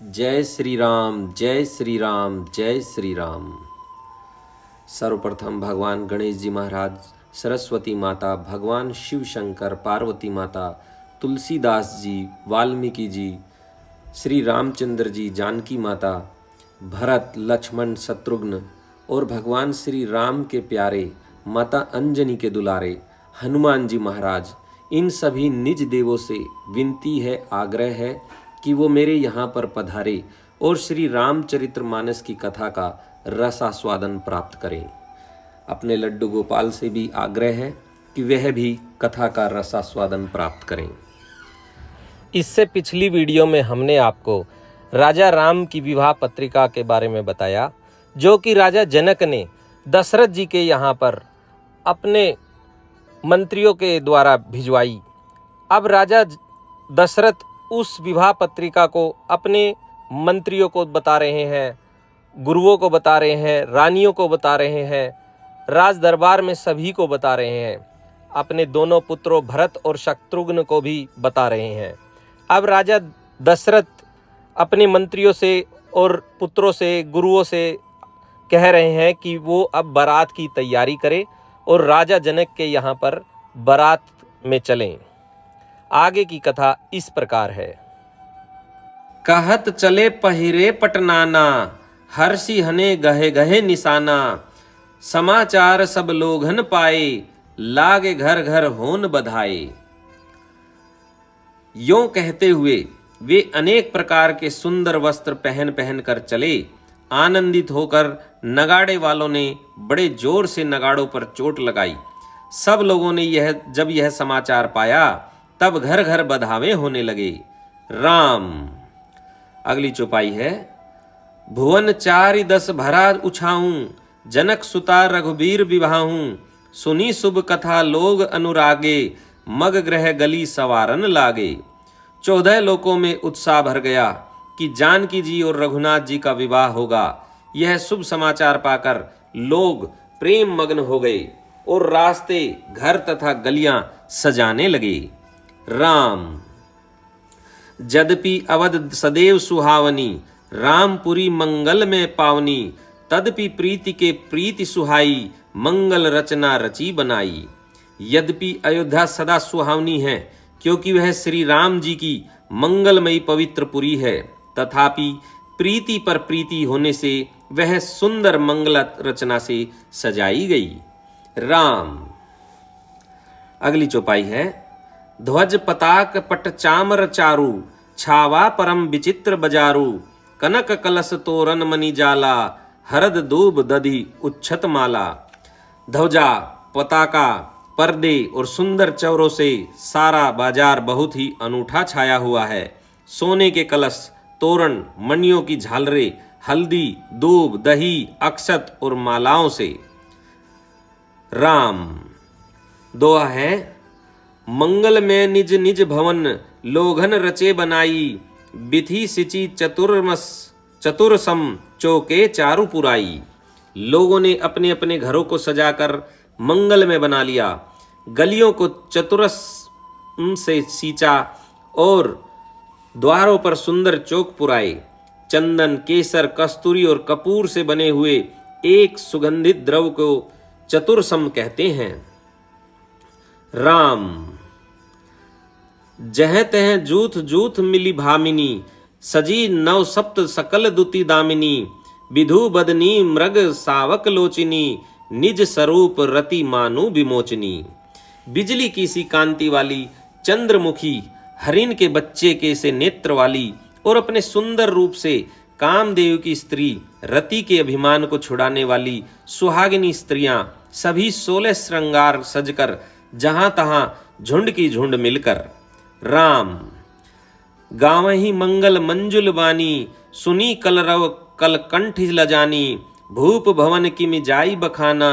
जय श्री राम, जय श्री राम, जय श्री राम। सर्वप्रथम भगवान गणेश जी महाराज, सरस्वती माता, भगवान शिव शंकर, पार्वती माता, तुलसीदास जी, वाल्मीकि जी, श्री रामचंद्र जी, जानकी माता, भरत, लक्ष्मण, शत्रुघ्न और भगवान श्री राम के प्यारे माता अंजनी के दुलारे हनुमान जी महाराज, इन सभी निज देवों से विनती है, आग्रह है कि वो मेरे यहाँ पर पधारे और श्री रामचरितमानस की कथा का रसास्वादन प्राप्त करें। अपने लड्डू गोपाल से भी आग्रह है कि वह भी कथा का रसास्वादन प्राप्त करें। इससे पिछली वीडियो में हमने आपको राजा राम की विवाह पत्रिका के बारे में बताया, जो कि राजा जनक ने दशरथ जी के यहाँ पर अपने मंत्रियों के द्वारा भिजवाई। अब राजा दशरथ उस विवाह पत्रिका को अपने मंत्रियों को बता रहे हैं, गुरुओं को बता रहे हैं, रानियों को बता रहे हैं, राज दरबार में सभी को बता रहे हैं, अपने दोनों पुत्रों भरत और शत्रुघ्न को भी बता रहे हैं। अब राजा दशरथ अपने मंत्रियों से और पुत्रों से, गुरुओं से कह रहे हैं कि वो अब बारात की तैयारी करें और राजा जनक के यहाँ पर बारात में चलें। आगे की कथा इस प्रकार है। कहत चले पहिरे पटनाना, हर्षि हने गहे गहे निशाना, समाचार सब लोगन पाए, लागे घर घर होन बधाए। यों कहते हुए वे अनेक प्रकार के सुंदर वस्त्र पहन पहन कर चले। आनंदित होकर नगाड़े वालों ने बड़े जोर से नगाड़ों पर चोट लगाई। सब लोगों ने जब यह समाचार पाया, तब घर घर बधावे होने लगे। राम। अगली चौपाई है। भुवन चारि दस भरा उछाऊं, जनक सुता रघुबीर विवाहूं, सुनी शुभ कथा लोग अनुरागे, मग ग्रह गली सवारन लागे। 14 लोकों में उत्साह भर गया कि जानकी जी और रघुनाथ जी का विवाह होगा। यह शुभ समाचार पाकर लोग प्रेम मग्न हो गए और रास्ते, घर तथा गलियां सजाने लगे। राम। यद्यपि अवध सदैव सुहावनी, रामपुरी मंगल में पावनी, तदपि प्रीति के प्रीति सुहाई, मंगल रचना रची बनाई। यद्यपि अयोध्या सदा सुहावनी है, क्योंकि वह श्री राम जी की मंगलमयी पवित्र पुरी है, तथापि प्रीति पर प्रीति होने से वह सुंदर मंगल रचना से सजाई गई। राम। अगली चौपाई है। ध्वज पताक पट चामर चारु, छावा परम विचित्र बजारू, कनक कलश तोरण मणि जाला, हरद दूब दधि उच्छत माला। ध्वजा, पताका, पर्दे और सुंदर चौरों से सारा बाजार बहुत ही अनूठा छाया हुआ है। सोने के कलश, तोरण, मणियों की झालरें, हल्दी, दूब, दही, अक्षत और मालाओं से। राम। दोहा है। मंगल में निज निज भवन, लोघन रचे बनाई, बिथि सिचि चतुरसम, चौके चारु पुराई। लोगों ने अपने अपने घरों को सजाकर मंगल में बना लिया, गलियों को चतुरस से सींचा और द्वारों पर सुंदर चौक पुराए। चंदन, केसर, कस्तूरी और कपूर से बने हुए एक सुगंधित द्रव को चतुरसम कहते हैं। राम। जह तह जूथ जूथ मिली भामिनी, सजी नव सप्त सकल दुति दामिनी, विधु बदनी मृग सावक लोचिनी, निज स्वरूप रति मानु विमोचनी। बिजली की सी कांति वाली, चंद्रमुखी, हरिण के बच्चे के से नेत्र वाली और अपने सुंदर रूप से कामदेव की स्त्री, रति के अभिमान को छुड़ाने वाली सुहागिनी स्त्रियां सभी 16 श्रृंगार सजकर जहां तहां झुंड की झुंड मिलकर। राम। गावहीं मंगल मंजुल बानी, सुनी कलरव कलकंठ लजानी, भूप भवन किमि जाई बखाना,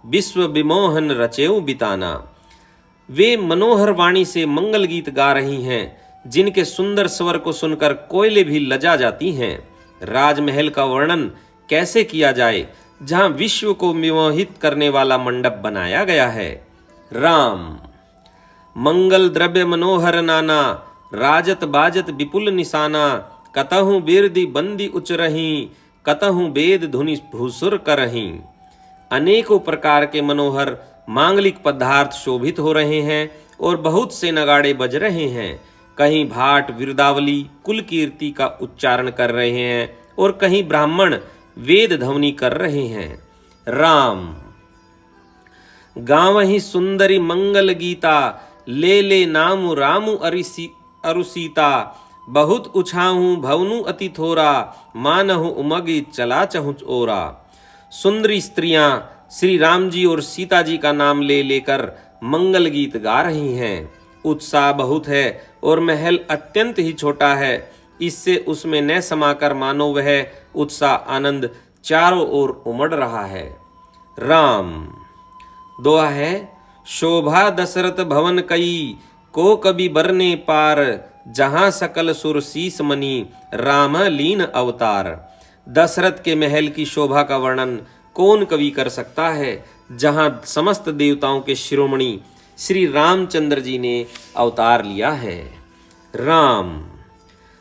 विश्व विमोहन रचेऊ बिताना। वे मनोहर वाणी से मंगल गीत गा रही हैं, जिनके सुंदर स्वर को सुनकर कोयले भी लजा जाती हैं। राजमहल का वर्णन कैसे किया जाए, जहां विश्व को विमोहित करने वाला मंडप बनाया गया है। राम। मंगल द्रव्य मनोहर नाना, राजत बाजत विपुल निशाना, कतहु बिरदि बंदी उचरही, कतहु वेद धुनि भूसुर करही। अनेकों प्रकार के मनोहर मांगलिक पदार्थ शोभित हो रहे हैं और बहुत से नगाड़े बज रहे हैं। कहीं भाट विरदावली कुल कीर्ति का उच्चारण कर रहे हैं और कहीं ब्राह्मण वेद ध्वनि कर रहे हैं। राम गावहि सुंदरी मंगल गीता, ले ले नामु रामु अरुसीता। बहुत उछाहू भवनु अति थोरा, मानहु उमगी चला चहुच ओरा। सुंदरी स्त्रियां श्री राम जी और सीता जी का नाम ले लेकर मंगल गीत गा रही हैं। उत्साह बहुत है और महल अत्यंत ही छोटा है, इससे उसमें न समाकर मानो वह उत्साह आनंद चारों ओर उमड़ रहा है। राम दोहा है, शोभा दशरथ भवन कई, को कभी बरने पार। जहां सकल सुर शीस मणि, राम लीन अवतार। दशरथ के महल की शोभा का वर्णन कौन कवि कर सकता है, जहां समस्त देवताओं के शिरोमणि श्री रामचंद्र जी ने अवतार लिया है। राम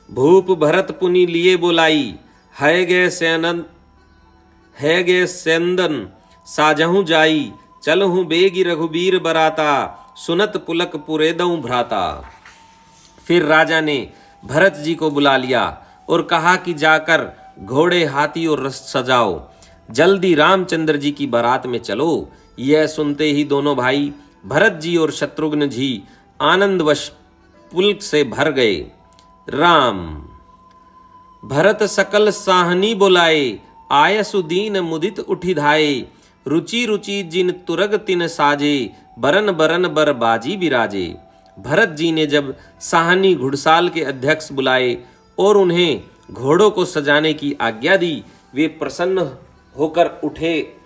भूप भरत पुनि लिए बुलाई, है गे सेंदन साजहु जाई। चलहु बेगी रघुबीर बराता, सुनत पुलक पुरेदऊ भ्राता। फिर राजा ने भरत जी को बुला लिया और कहा कि जाकर घोड़े हाथी और रथ सजाओ, जल्दी रामचंद्र जी की बारात में चलो। यह सुनते ही दोनों भाई भरत जी और शत्रुघ्न जी आनंदवश पुलक से भर गए। राम भरत सकल साहनी बुलाए, आयसु दीन मुदित उठी धाये। रुचि रुचि जिन तुरग तिन साजे, बरन बरन बर बाजी बिराजे। भरत जी ने जब साहनी घुड़साल के अध्यक्ष बुलाए और उन्हें घोड़ों को सजाने की आज्ञा दी, वे प्रसन्न होकर उठे।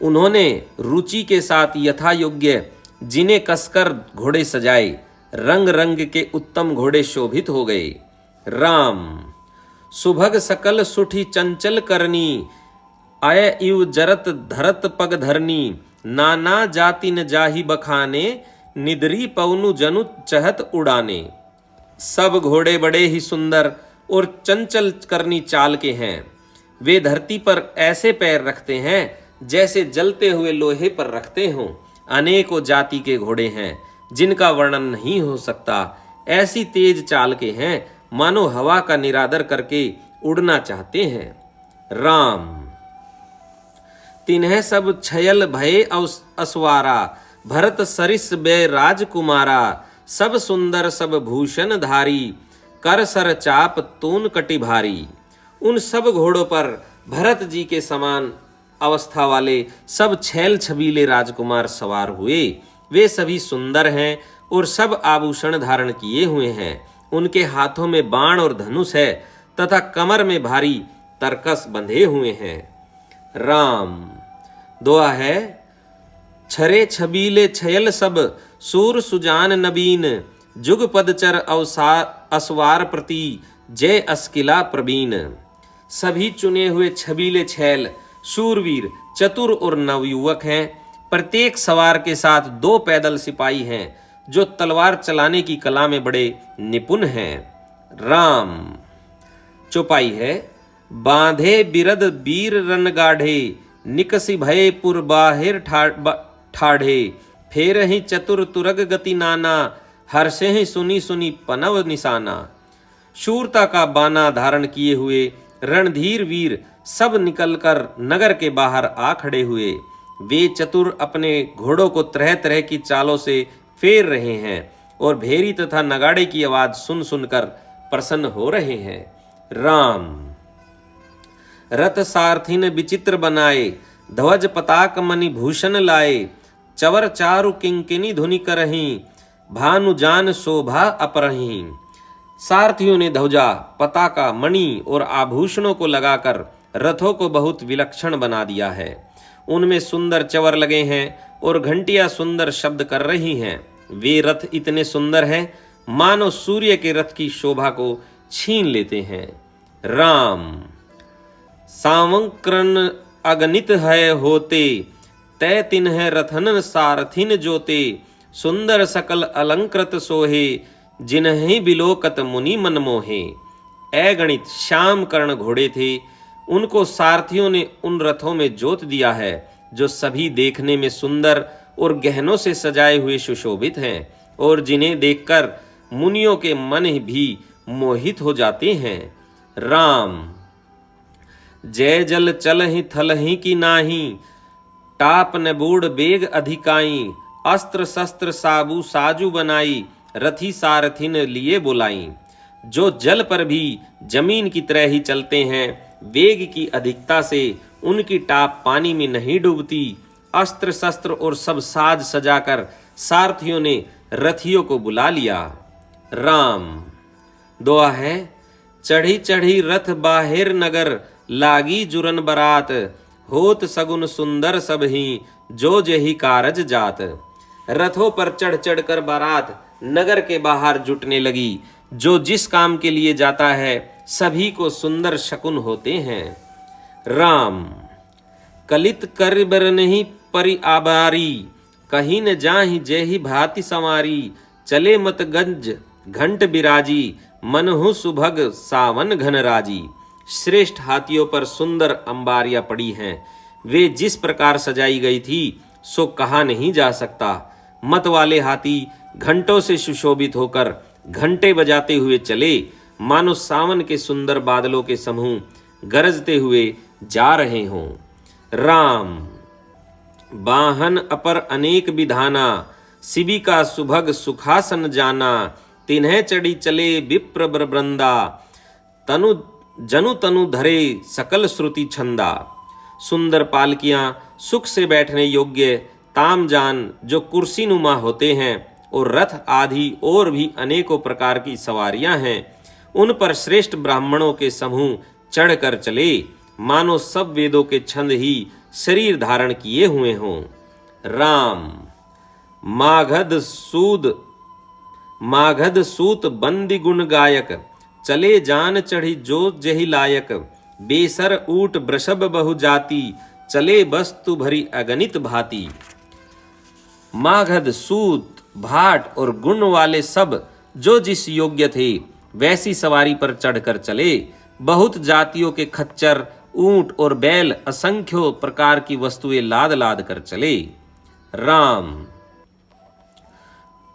उन्होंने रुचि के साथ यथा योग्य जिन्हें कसकर घोड़े सजाए। रंग रंग के उत्तम घोड़े शोभित हो गए। राम सुभग सकल सुठी चंचल करनी, आय इव जरत धरत पग धरनी। नाना जाति न जाहि बखाने, निदरी पवनु जनु चहत उड़ाने। सब घोड़े बड़े ही सुंदर और चंचल करनी चाल के हैं। वे धरती पर ऐसे पैर रखते हैं जैसे जलते हुए लोहे पर रखते हों। अनेकों जाति के घोड़े हैं जिनका वर्णन नहीं हो सकता। ऐसी तेज चाल के हैं मानो हवा का निरादर करके उड़ना चाहते हैं। राम तिन्ह सब छयल भय असवारा, भरत सरिस बे राजकुमारा। सब सुंदर सब भूषण धारी, कर सर चाप तून कटि भारी। उन सब घोड़ों पर भरत जी के समान अवस्था वाले सब छैल छबीले राजकुमार सवार हुए। वे सभी सुंदर हैं और सब आभूषण धारण किए हुए हैं। उनके हाथों में बाण और धनुष है तथा कमर में भारी तरकस बंधे हुए हैं। राम दोहा है, छरे छबीले छयल सब, सूर सुजान नबीन। जुग पदचर असवार प्रति, जय अस्किला प्रवीण। सभी चुने हुए छबीले छैल शूरवीर चतुर और नवयुवक हैं। प्रत्येक सवार के साथ 2 पैदल सिपाही हैं जो तलवार चलाने की कला में बड़े निपुण हैं। राम चौपाई है, बांधे बिरद बीर रनगाढ़े, निकसी भय पुर बाहिर ठाढ़े। फेर ही चतुर तुरग गति नाना, हर्षे ही सुनी सुनी पनव निशाना। शूरता का बाना धारण किए हुए रणधीर वीर सब निकलकर नगर के बाहर आ खड़े हुए। वे चतुर अपने घोड़ों को तरह तरह की चालों से फेर रहे हैं और भेरी तथा नगाड़े की आवाज सुन सुनकर प्रसन्न हो रहे हैं। राम रथ सारथिन विचित्र बनाए, ध्वज पताक मणि भूषण लाए। चवर चारु किंकिनी धुनि करही, भानु जान शोभा अपरही। सारथियों ने ध्वजा पताका मणि और आभूषणों को लगाकर रथों को बहुत विलक्षण बना दिया है। उनमें सुंदर चवर लगे हैं और घंटियां सुंदर शब्द कर रही हैं। वे रथ इतने सुंदर हैं मानो सूर्य के रथ की शोभा को छीन लेते हैं। राम सावंकरण अगणित है होते, तय तिन्ह रथन सारथिन जोते। सुंदर सकल अलंकृत सोहे, जिन्हि बिलोकत मुनि मन मोहे। अगणित श्याम कर्ण घोड़े थे। उनको सारथियों ने उन रथों में जोत दिया है जो सभी देखने में सुंदर और गहनों से सजाए हुए सुशोभित हैं और जिन्हें देखकर मुनियों के मन भी मोहित हो जाते हैं। राम जय जल चलहि थलहि की नाही, टाप न बूढ़ बेग अधिकाई, अस्त्र शस्त्र साबु साजु बनाई, रथी सारथिन लिए बुलाई। जो जल पर भी जमीन की तरह ही चलते हैं, वेग की अधिकता से उनकी टाप पानी में नहीं डूबती। अस्त्र शस्त्र और सब साज सजाकर सारथियों ने रथियों को बुला लिया। राम दुआ है, चढ़ी चढ़ी रथ बाहिर नगर, लागी जुरन बरात, होत सगुन सुंदर सब ही, जो जेहि कारज जात। रथों पर चढ़ चढ़ कर बारात नगर के बाहर जुटने लगी। जो जिस काम के लिए जाता है सभी को सुंदर शकुन होते हैं। राम कलित कर बर नहीं परि आबारी, कहीं न जाहि जेहि भांति संवारी, चले मत गंज घंट बिराजी, मनहु सुभग सावन घन राजी। श्रेष्ठ हाथियों पर सुंदर अंबारियां पड़ी हैं, वे जिस प्रकार सजाई गई थी सो कहा नहीं जा सकता। मत वाले हाथी घंटों से सुशोभित होकर घंटे बजाते हुए चले, मानो सावन के सुंदर बादलों के समूह गरजते हुए जा रहे हों। राम वाहन अपर अनेक विधाना, शिबिका सुभग सुखासन जाना, तिन्ह चढ़ी चले विप्र वृंदा, तनु जनु तनु धरे सकल श्रुति छंदा। सुंदर पालकियां सुख से बैठने योग्य तामजान जो कुर्सी नुमा होते हैं और रथ आदि और भी अनेकों प्रकार की सवारियां हैं, उन पर श्रेष्ठ ब्राह्मणों के समूह चढ़कर चले, मानो सब वेदों के छंद ही शरीर धारण किए हुए हों। राम माघध सूत बंदी गुण गायक, चले जान चढ़ी जो जहि लायक, बेसर ऊट वृषभ बहु जाति, चले वस्तु भरी अगणित भांति। मागध सूत भाट और गुण वाले सब जो जिस योग्य थे वैसी सवारी पर चढ़कर चले। बहुत जातियों के खच्चर ऊंट और बैल असंख्यों प्रकार की वस्तुएं लाद लाद कर चले। राम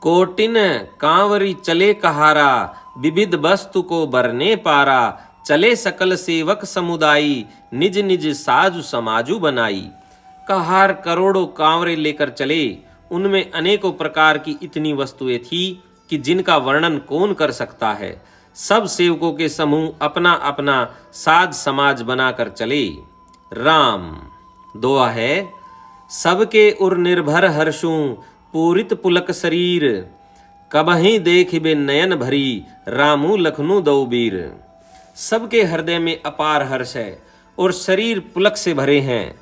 कोटिन कांवरी चले कहारा, विविध वस्तु को बरने पारा, चले सकल सेवक समुदायी, निज निज साजु समाजु बनाई। कहार करोड़ों कांवरे लेकर चले, उनमें अनेकों प्रकार की इतनी वस्तुएं थी कि जिनका वर्णन कौन कर सकता है। सब सेवकों के समूह अपना अपना साज समाज बनाकर चले। राम दुआ है, सबके उर निर्भर हर्षूं, पूरित पुलक शरीर, कबहीं देखिबे नयन भरी, रामू लखनू दो वीर। सबके हृदय में अपार हर्ष है और शरीर पुलक से भरे हैं।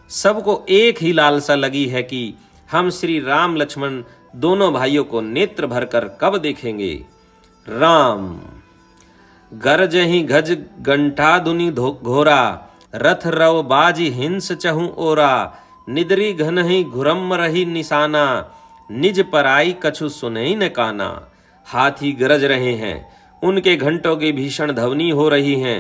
सबको एक ही लालसा लगी है कि हम श्री राम लक्ष्मण दोनों भाइयों को नेत्र भरकर कब देखेंगे। राम गरजहि गज घंटा दुनि घोरा, रथ रव बाजी हिंस चहु ओरा, निदरी घनहि घुरम रही निशाना, निज पराई कछु सुनई न काना। हाथी गरज रहे हैं, उनके घंटों की भीषण ध्वनि हो रही है।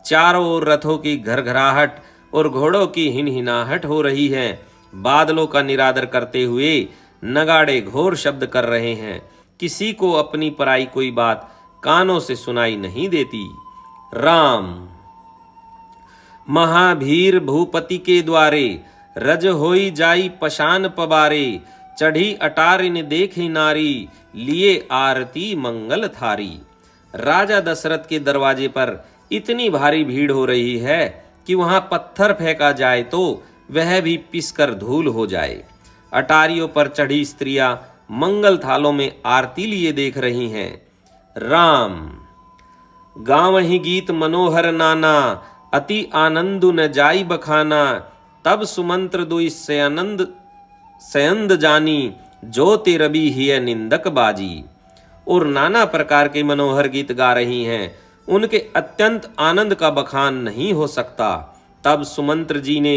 चारों ओर रथों की घरघराहट और घोड़ों की हिनहिनाहट हो रही है। बादलों का निरादर करते हुए नगाड़े घोर शब्द कर रहे हैं। किसी को अपनी पराई कोई बात कानों से सुनाई नहीं देती। राम महाभीर भूपति के द्वारे, रज होई जाई पशान पबारे, चढ़ी अटारिन देखी नारी, लिए आरती मंगल थारी। राजा दशरथ के दरवाजे पर इतनी भारी भीड़ हो रही है कि वहां पत्थर फेंका जाए तो वह भी पिसकर धूल हो जाए। अटारियों पर चढ़ी स्त्रियां मंगल थालों में आरती लिए देख रही हैं। राम गावहि गीत मनोहर नाना, अति आनंदु न जाई बखाना, तब सुमंत्र दुई सयंद जानी, जो ते रवि हिय निंदक बाजी। और नाना प्रकार के मनोहर गीत गा रही हैं, उनके अत्यंत आनंद का बखान नहीं हो सकता। तब सुमंत्र जी ने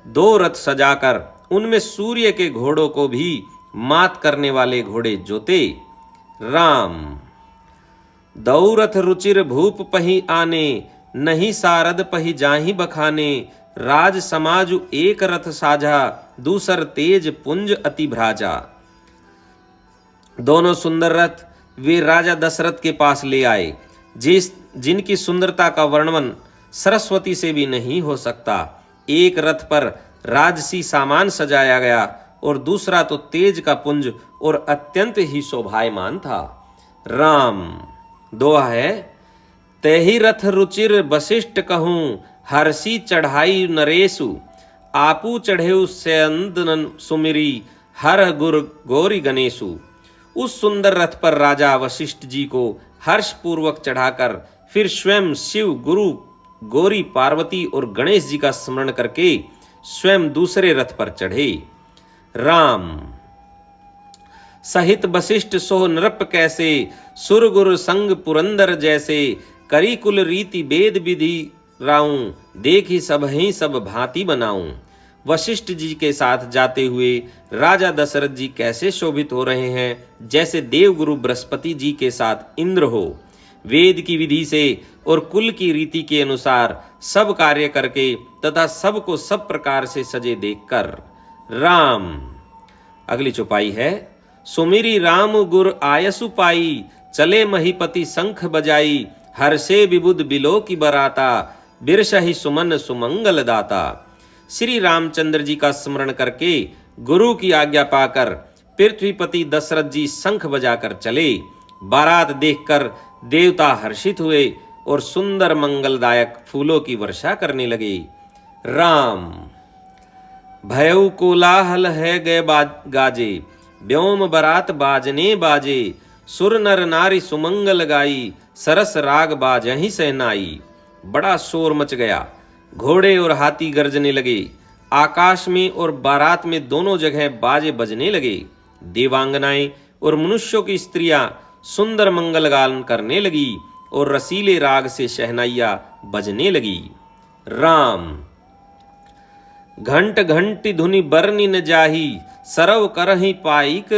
2 रथ सजाकर उनमें सूर्य के घोड़ों को भी मात करने वाले घोड़े जोते। राम दौरथ रुचिर भूप पही आने, नहीं सारद पही जाहि बखाने। राज समाजु एक रथ साझा, दूसर तेज पुंज अति भ्राजा। दोनों सुंदर रथ वे राजा दशरथ के पास ले आए, जिनकी सुंदरता का वर्णन सरस्वती से भी नहीं हो सकता। एक रथ पर राजसी सामान सजाया गया और दूसरा तो तेज का पुंज और अत्यंत ही शोभायमान था। राम दोहा है, तेहि रथ रुचिर वशिष्ठ कहूँ, हर्षि चढ़ाई नरेशु। आपू चढ़ेउ सेंदन सुमिरी, हर गुर गौरी गणेशु। उस सुंदर रथ पर राजा वशिष्ठ जी को हर्ष पूर्वक चढ़ाकर फिर स्वयं शिव, गुरु, गौरी, पार्वती और गणेश जी का स्मरण करके स्वयं दूसरे रथ पर चढ़े। राम सहित वशिष्ठ सोह नृप कैसे, सुर गुर संग पुरंदर जैसे। करी कुल रीति वेद विधि राऊं, देखी सब ही सब भांति बनाऊं। वशिष्ठ जी के साथ जाते हुए राजा दशरथ जी कैसे शोभित हो रहे हैं, जैसे देवगुरु बृहस्पति जी के साथ इंद्र हो। वेद की विधि से और कुल की रीति के अनुसार सब कार्य करके तथा सबको सब प्रकार से सजे देखकर। राम अगली चौपाई है, सुमिरी राम गुर आयसु पाई, चले महीपति शंख बजाई। हर्षे विबुध बिलो की बराता, बिरसहि सुमन सुमंगल दाता। श्री रामचंद्र जी का स्मरण करके गुरु की आज्ञा पाकर पृथ्वीपति दशरथ जी शंख बजाकर चले। बारात देखकर देवता हर्षित हुए और सुंदर मंगलदायक फूलों की वर्षा करने लगे। राम भयउ कोलाहल है गए गाजे, व्योम बरात बाजने बाजे। सुर नर नारी सुमंगल गाई, सरस राग बाजहि सहनाई। बड़ा शोर मच गया, घोड़े और हाथी गरजने लगे। आकाश में और बारात में दोनों जगह बाजे बजने लगे। देवांगनाएं और मनुष्यों की स्त्रियां सुंदर मंगल गान करने लगी और रसीले राग से शहनाइयां बजने लगी। राम घंट घंटी धुनि बरनी न जाही, सरव करहि पाइक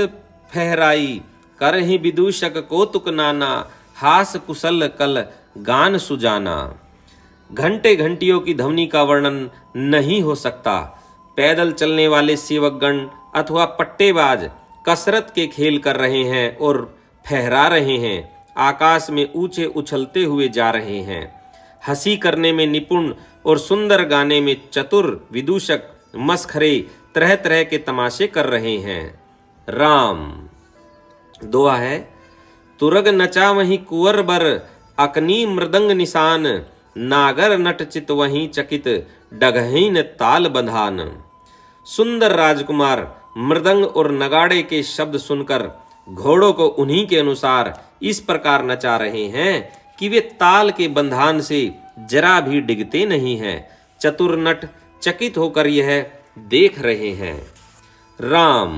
फहराई। करहि विदूषक कौतुक नाना, हास कुशल कल गान सुजाना। घंटे घंटियों की ध्वनि का वर्णन नहीं हो सकता। पैदल चलने वाले सेवकगण अथवा पट्टेबाज कसरत के खेल कर रहे हैं और फहरा रहे हैं। आकाश में ऊंचे उछलते हुए जा रहे हैं। हंसी करने में निपुण और सुंदर गाने में चतुर विदूषक मस्खरे तरह तरह के तमाशे कर रहे हैं। राम दोहा है, तुरग नचा वहीं कुंवर बर, अकनी मृदंग निशान। नागर नट चित वहीं चकित, डगहीन ताल बंधान। सुंदर राजकुमार मृदंग और नगाड़े के शब्द सुनकर घोड़ों को उन्हीं के अनुसार इस प्रकार नचा रहे हैं कि वे ताल के बंधान से जरा भी डिगते नहीं हैं। चतुर नट चकित होकर यह देख रहे हैं। राम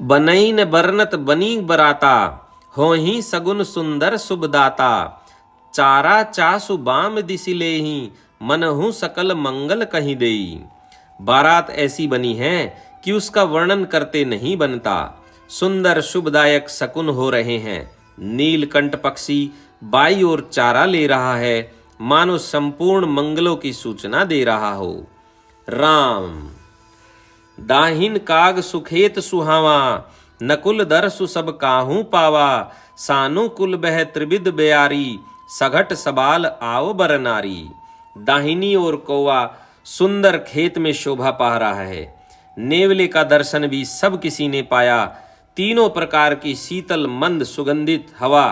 बनईन बरनत बनी बराता, हो ही सगुन सुंदर शुभदाता। चारा चासु बाम दिसि लेहि, मनहु सकल मंगल कहीं देई। बारात ऐसी बनी है कि उसका वर्णन करते नहीं बनता। सुंदर शुभदायक शकुन हो रहे हैं। नीलकंठ पक्षी बाई ओर चारा ले रहा है, मानो संपूर्ण मंगलों की सूचना दे रहा हो। राम दाहिन काग सुखेत सुहावा, नकुल दरसु सब काहू पावा। सानु कुल बह त्रिविध बेयारी, सघट सबाल आओ बर नारी। दाहिनी ओर कौवा सुंदर खेत में शोभा पा रहा है। नेवले का दर्शन भी सब किसी ने पाया। तीनों प्रकार की शीतल मंद सुगंधित हवा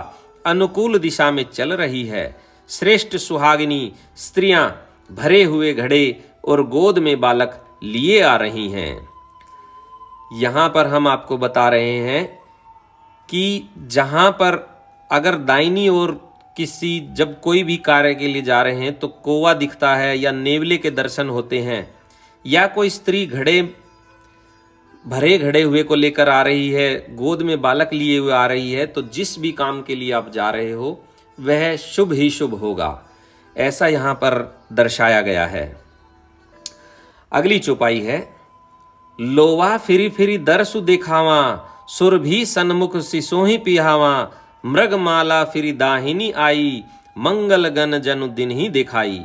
अनुकूल दिशा में चल रही है। श्रेष्ठ सुहागिनी स्त्रियां भरे हुए घड़े और गोद में बालक लिए आ रही हैं। यहाँ पर हम आपको बता रहे हैं कि जहाँ पर अगर दाहिनी ओर किसी जब कोई भी कार्य के लिए जा रहे हैं तो कौवा दिखता है या नेवले के दर्शन होते हैं, या कोई स्त्री भरे घड़े हुए को लेकर आ रही है, गोद में बालक लिए हुए आ रही है, तो जिस भी काम के लिए आप जा रहे हो वह शुभ ही शुभ होगा, ऐसा यहाँ पर दर्शाया गया है। अगली चौपाई है, लोवा फिरी फिरी दरसु देखावा, सुर भी सन्मुख सिसोही पिहावा, मृगमाला फिर दाहिनी आई, मंगल गन जनु दिन ही दिखाई।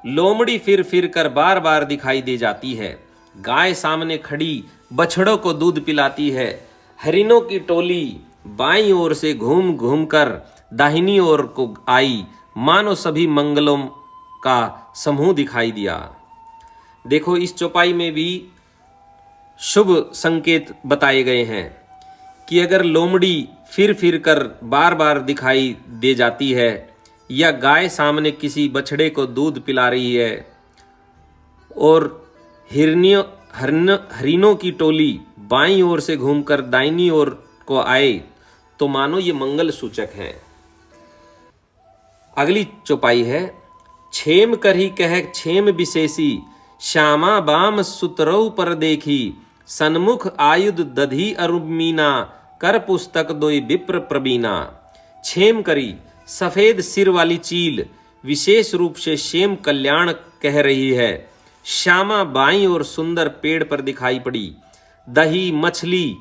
लोमड़ी फिर फिर कर बार बार दिखाई दे जाती है। गाय सामने खड़ी बछड़ों को दूध पिलाती है। हरिनों की टोली बाईं ओर से घूम घूम कर दाहिनी ओर को आई, मानो सभी मंगलों का समूह दिखाई दिया। देखो, इस चौपाई में भी शुभ संकेत बताए गए हैं कि अगर लोमड़ी फिर फिर कर बार बार दिखाई दे जाती है, या गाय सामने किसी बछड़े को दूध पिला रही है, और हरिनों की टोली बाईं ओर से घूमकर दाहिनी ओर को आए, तो मानो ये मंगल सूचक है। अगली चौपाई है, छेम करही कह छेम विशेषी, श्यामा बाम सुतरऊ पर देखी, सन्मुख आयुध दधी अरुमीना, कर पुस्तक दोई विप्र प्रवीणा। छेम करी सफेद सिर वाली चील विशेष रूप से शेम कल्याण कह रही है। श्यामा बाईं और सुंदर पेड़ पर दिखाई पड़ी। दही मछली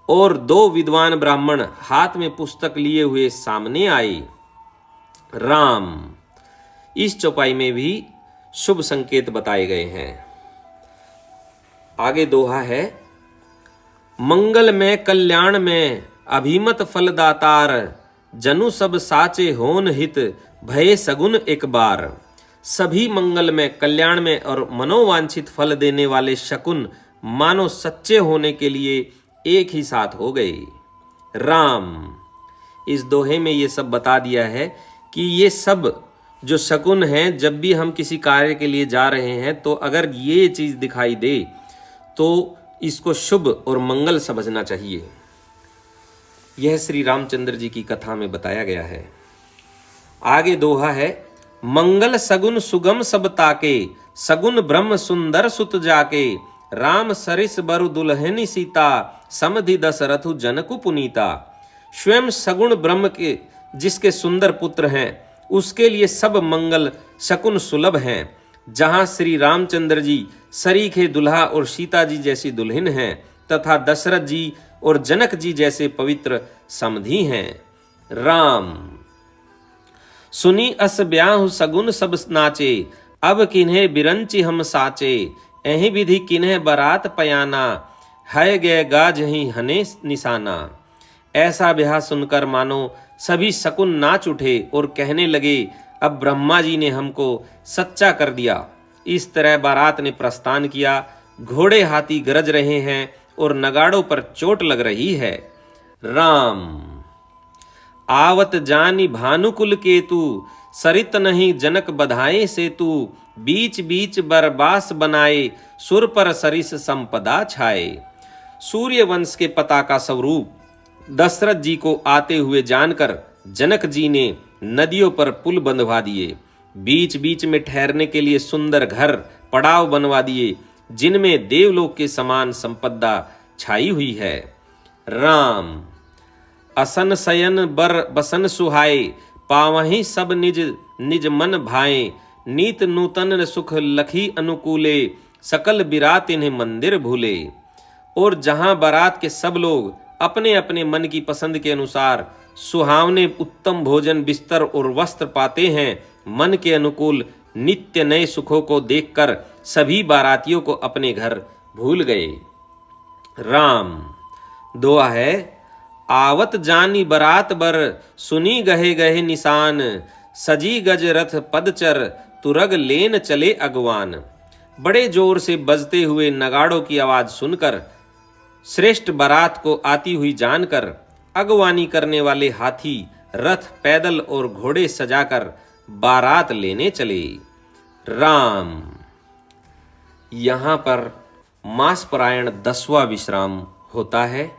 और दो विद्वान ब्राह्मण हाथ में पुस्तक लिए हुए सामने आए। राम, इस चौपाई में भी शुभ संकेत बताए गए हैं। आगे दोहा है, मंगल में कल्याण में अभिमत फलदातार, जनु सब साचे होन हित, भय सगुन एक बार। सभी मंगल में, कल्याण में और मनोवांछित फल देने वाले शकुन मानो सच्चे होने के लिए एक ही साथ हो गए। राम, इस दोहे में ये सब बता दिया है कि ये सब जो शकुन हैं, जब भी हम किसी कार्य के लिए जा रहे हैं तो अगर ये चीज़ दिखाई दे तो इसको शुभ और मंगल समझना चाहिए। यह श्री रामचंद्र जी की कथा में बताया गया है। आगे दोहा है, मंगल सगुन सुगम सब ताके, सगुन ब्रह्म सुंदर सुत जाके, राम सरिस बरु दुल्हनी सीता, समधि दशरथु जनकु पुनीता। स्वयं सगुण ब्रह्म के जिसके सुंदर पुत्र हैं, उसके लिए सब मंगल शकुन सुलभ हैं। जहां श्री रामचंद्र जी सरीखे दुल्हा और सीता जी जैसी दुल्हन हैं, तथा दशरथ जी और जनक जी जैसे पवित्र समधी हैं। राम, सुनी अस ब्याहु सगुन सब नाचे, अब किन्हे बिरंची हम साचे, एहि विधि किन्हे बरात पयाना, है गए गाज ही हने निशाना। ऐसा ब्याह सुनकर मानो सभी शकुन नाच उठे और कहने लगे, अब ब्रह्मा जी ने हमको सच्चा कर दिया। इस तरह बारात ने प्रस्थान किया। घोड़े हाथी गरज रहे हैं और नगाड़ों पर चोट लग रही है। राम, आवत जानी भानुकुल केतु, सरित नहीं जनक बधाए सेतु, बीच बीच बरबास बनाए, सुर पर सरिस संपदा छाए। सूर्य वंश के पताका स्वरूप दशरथ जी को आते हुए जानकर जनक जी ने नदियों पर पुल बंधवा दिए। बीच बीच में ठहरने के लिए सुंदर घर पड़ाव बनवा दिए, जिनमें देवलोक के समान संपदा छाई हुई है। राम, असन शयन बर बसन सुहाए, पावहीं सब निज निज मन भाए, नीत नूतन सुख लखी अनुकूले, सकल बिरात इन्हें मंदिर भूले। और जहां बारात के सब लोग अपने अपने मन की पसंद के अनुसार सुहावने उत्तम भोजन, बिस्तर और वस्त्र पाते हैं, मन के अनुकूल नित्य नए सुखों को देखकर सभी बारातियों को अपने घर भूल गए। राम, दुआ है, आवत जानी बरात बर, सुनी गहे गहे निशान, सजी गज रथ पदचर, तुरग लेन चले अगवान। बड़े जोर से बजते हुए नगाड़ों की आवाज सुनकर, श्रेष्ठ बारात को आती हुई जानकर, अगवानी करने वाले हाथी, रथ, पैदल और घोड़े सजाकर बारात लेने चले। राम, यहाँ पर मासपरायण 10वां विश्राम होता है।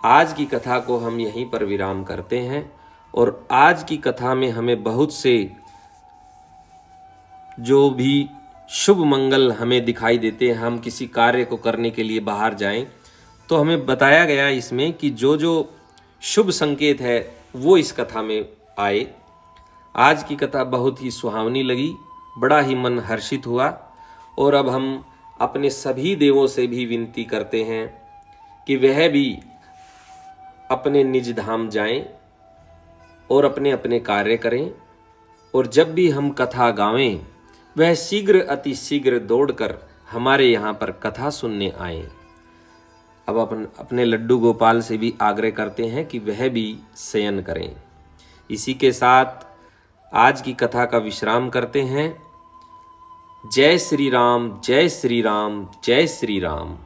आज की कथा को हम यहीं पर विराम करते हैं। और आज की कथा में हमें बहुत से जो भी शुभ मंगल हमें दिखाई देते हैं, हम किसी कार्य को करने के लिए बाहर जाएं तो हमें बताया गया इसमें कि जो जो शुभ संकेत है वो इस कथा में आए। आज की कथा बहुत ही सुहावनी लगी, बड़ा ही मन हर्षित हुआ। और अब हम अपने सभी देवों से भी विनती करते हैं कि वह भी अपने निज धाम जाएं और अपने अपने कार्य करें, और जब भी हम कथा गावें वह शीघ्र अति शीघ्र दौड़कर हमारे यहाँ पर कथा सुनने आए। अब अपने लड्डू गोपाल से भी आग्रह करते हैं कि वह भी शयन करें। इसी के साथ आज की कथा का विश्राम करते हैं। जय श्री राम, जय श्री राम, जय श्री राम।